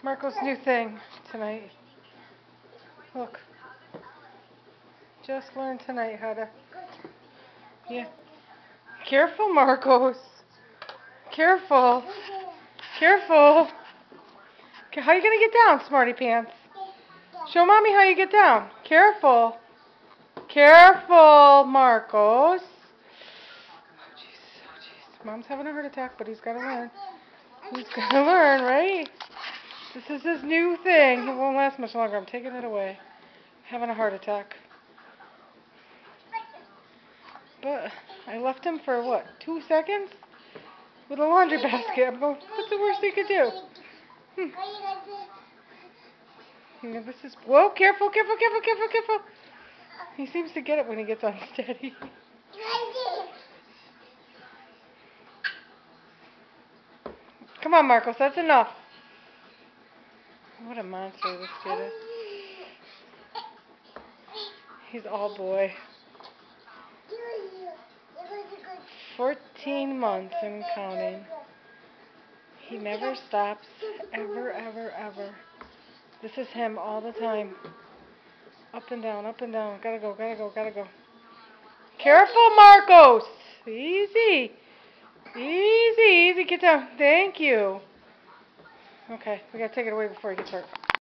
Marco's new thing tonight. Look. Just learned tonight how to... Yeah. Careful, Marcos. Careful. Careful. Okay, how are you going to get down, smarty pants? Show mommy how you get down. Careful. Careful, Marcos. Oh, jeez. Oh, jeez. Mom's having a heart attack, but he's got to learn. He's got to learn, right? This is his new thing. It won't last much longer. I'm taking it away. Having a heart attack. But I left him for, what, 2 seconds? With a laundry basket. I'm going, what's the worst he could do? Yeah, this is, whoa, careful, careful, careful, careful, careful. He seems to get it when he gets unsteady. Come on, Marcos, that's enough. What a monster this kid is. He's all boy. 14 months and counting. He never stops, ever, ever, ever. This is him all the time. Up and down, up and down. Gotta go, gotta go, gotta go. Careful, Marcos! Easy. Easy, easy. Get down. Thank you. Okay, we gotta take it away before he gets hurt.